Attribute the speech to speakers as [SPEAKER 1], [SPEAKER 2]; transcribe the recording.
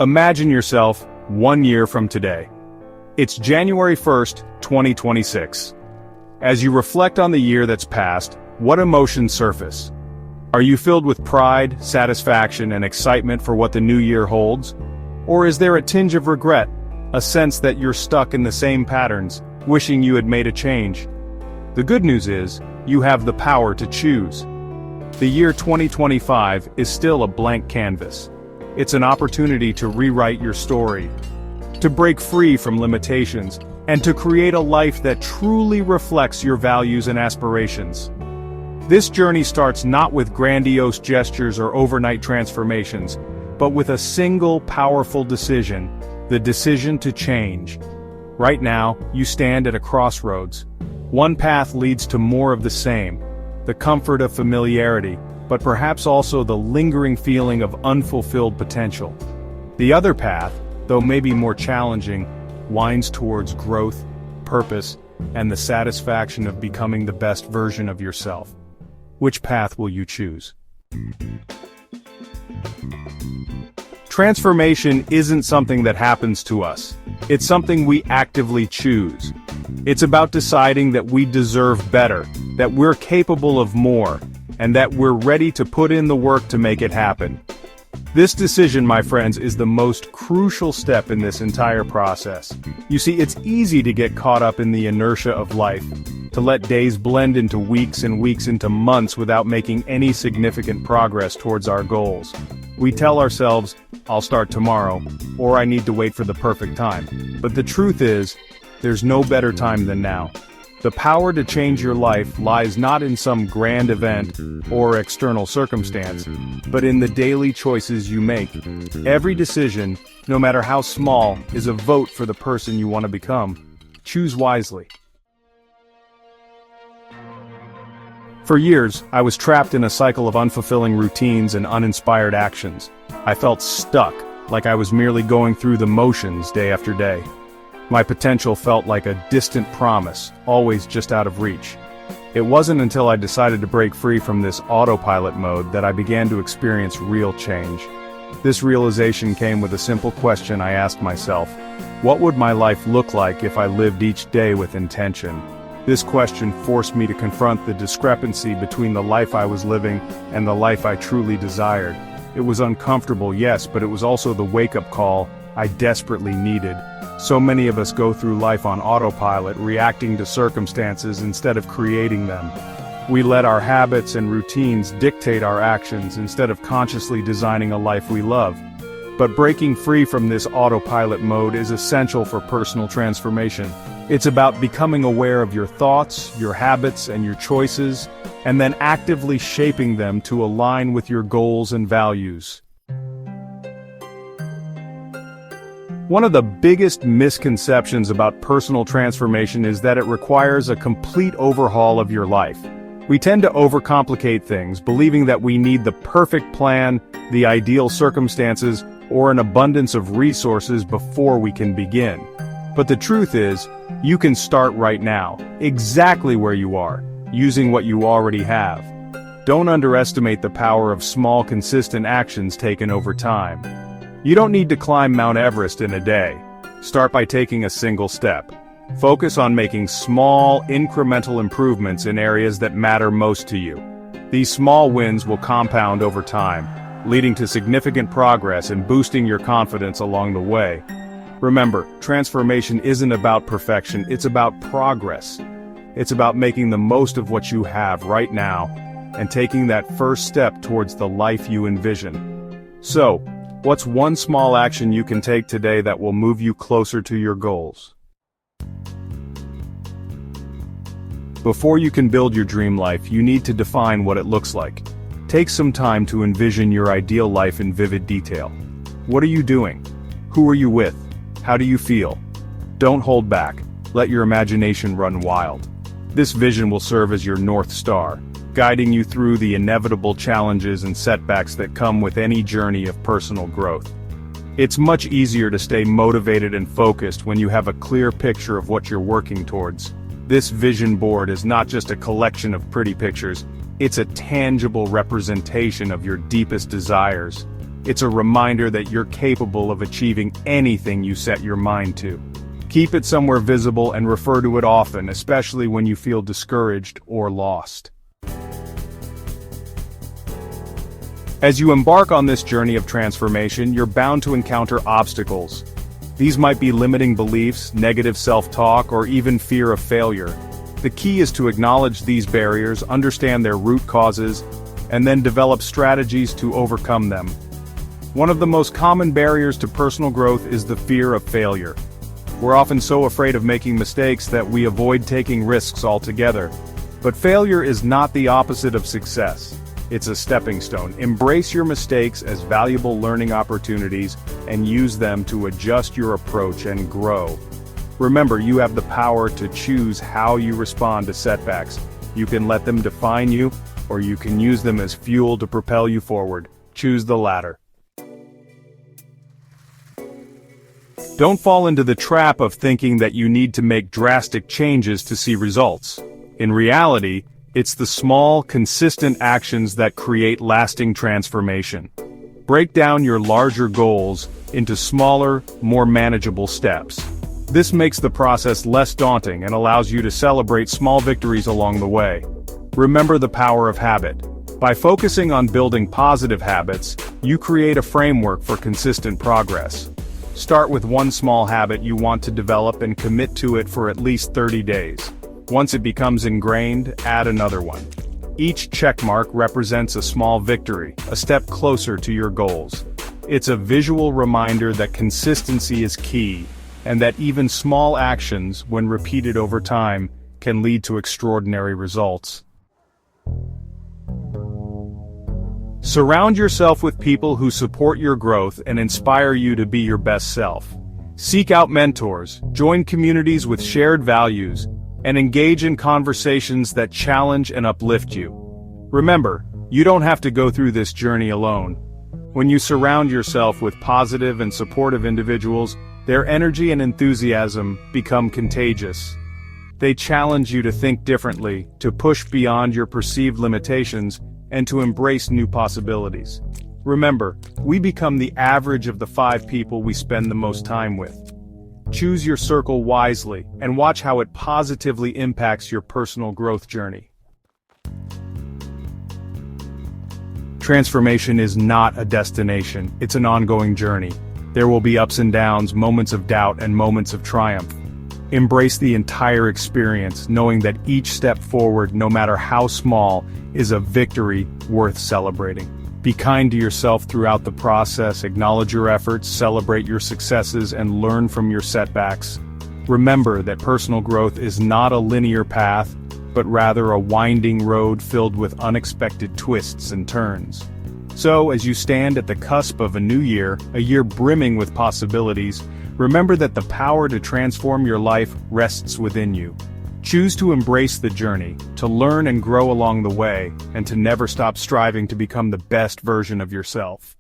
[SPEAKER 1] Imagine yourself 1 year from today. It's January 1st, 2026. As you reflect on the year that's passed, what emotions surface? Are you filled with pride, satisfaction, and excitement for what the new year holds? Or is there a tinge of regret, a sense that you're stuck in the same patterns, wishing you had made a change? The good news is, you have the power to choose. The year 2025 is still a blank canvas. It's an opportunity to rewrite your story, to break free from limitations, and to create a life that truly reflects your values and aspirations. This journey starts not with grandiose gestures or overnight transformations, but with a single powerful decision, the decision to change. Right now, you stand at a crossroads. One path leads to more of the same, the comfort of familiarity, but perhaps also the lingering feeling of unfulfilled potential. The other path, though maybe more challenging, winds towards growth, purpose, and the satisfaction of becoming the best version of yourself. Which path will you choose? Transformation isn't something that happens to us. It's something we actively choose. It's about deciding that we deserve better, that we're capable of more, and that we're ready to put in the work to make it happen. This decision, my friends, is the most crucial step in this entire process. You see, it's easy to get caught up in the inertia of life, to let days blend into weeks and weeks into months without making any significant progress towards our goals. We tell ourselves, I'll start tomorrow, or I need to wait for the perfect time. But the truth is, there's no better time than now. The power to change your life lies not in some grand event or external circumstance, but in the daily choices you make. Every decision, no matter how small, is a vote for the person you want to become. Choose wisely. For years, I was trapped in a cycle of unfulfilling routines and uninspired actions. I felt stuck, like I was merely going through the motions day after day. My potential felt like a distant promise, always just out of reach. It wasn't until I decided to break free from this autopilot mode that I began to experience real change. This realization came with a simple question I asked myself: what would my life look like if I lived each day with intention? This question forced me to confront the discrepancy between the life I was living and the life I truly desired. It was uncomfortable, yes, but it was also the wake-up call I desperately needed. So many of us go through life on autopilot, reacting to circumstances instead of creating them. We let our habits and routines dictate our actions instead of consciously designing a life we love. But breaking free from this autopilot mode is essential for personal transformation. It's about becoming aware of your thoughts, your habits, and your choices, and then actively shaping them to align with your goals and values. One of the biggest misconceptions about personal transformation is that it requires a complete overhaul of your life. We tend to overcomplicate things, believing that we need the perfect plan, the ideal circumstances, or an abundance of resources before we can begin. But the truth is, you can start right now, exactly where you are, using what you already have. Don't underestimate the power of small, consistent actions taken over time. You don't need to climb Mount Everest in a day. Start by taking a single step. Focus on making small, incremental improvements in areas that matter most to you. These small wins will compound over time, leading to significant progress and boosting your confidence along the way. Remember, transformation isn't about perfection, it's about progress. It's about making the most of what you have right now, and taking that first step towards the life you envision. So, what's one small action you can take today that will move you closer to your goals? Before you can build your dream life, you need to define what it looks like. Take some time to envision your ideal life in vivid detail. What are you doing? Who are you with? How do you feel? Don't hold back. Let your imagination run wild. This vision will serve as your North Star, guiding you through the inevitable challenges and setbacks that come with any journey of personal growth. It's much easier to stay motivated and focused when you have a clear picture of what you're working towards. This vision board is not just a collection of pretty pictures, it's a tangible representation of your deepest desires. It's a reminder that you're capable of achieving anything you set your mind to. Keep it somewhere visible and refer to it often, especially when you feel discouraged or lost. As you embark on this journey of transformation, you're bound to encounter obstacles. These might be limiting beliefs, negative self-talk, or even fear of failure. The key is to acknowledge these barriers, understand their root causes, and then develop strategies to overcome them. One of the most common barriers to personal growth is the fear of failure. We're often so afraid of making mistakes that we avoid taking risks altogether. But failure is not the opposite of success. It's a stepping stone. Embrace your mistakes as valuable learning opportunities and use them to adjust your approach and grow. Remember, you have the power to choose how you respond to setbacks. You can let them define you, or you can use them as fuel to propel you forward. Choose the latter. Don't fall into the trap of thinking that you need to make drastic changes to see results. In reality, it's the small, consistent actions that create lasting transformation. Break down your larger goals into smaller, more manageable steps. This makes the process less daunting and allows you to celebrate small victories along the way. Remember the power of habit. By focusing on building positive habits, you create a framework for consistent progress. Start with one small habit you want to develop and commit to it for at least 30 days. Once it becomes ingrained, add another one. Each checkmark represents a small victory, a step closer to your goals. It's a visual reminder that consistency is key, and that even small actions, when repeated over time, can lead to extraordinary results. Surround yourself with people who support your growth and inspire you to be your best self. Seek out mentors, join communities with shared values, and engage in conversations that challenge and uplift you. Remember, you don't have to go through this journey alone. When you surround yourself with positive and supportive individuals, their energy and enthusiasm become contagious. They challenge you to think differently, to push beyond your perceived limitations, and to embrace new possibilities. Remember, we become the average of the 5 people we spend the most time with. Choose your circle wisely, and watch how it positively impacts your personal growth journey. Transformation is not a destination, it's an ongoing journey. There will be ups and downs, moments of doubt, and moments of triumph. Embrace the entire experience, knowing that each step forward, no matter how small, is a victory worth celebrating. Be kind to yourself throughout the process, acknowledge your efforts, celebrate your successes, and learn from your setbacks. Remember that personal growth is not a linear path, but rather a winding road filled with unexpected twists and turns. So, as you stand at the cusp of a new year, a year brimming with possibilities, remember that the power to transform your life rests within you. Choose to embrace the journey, to learn and grow along the way, and to never stop striving to become the best version of yourself.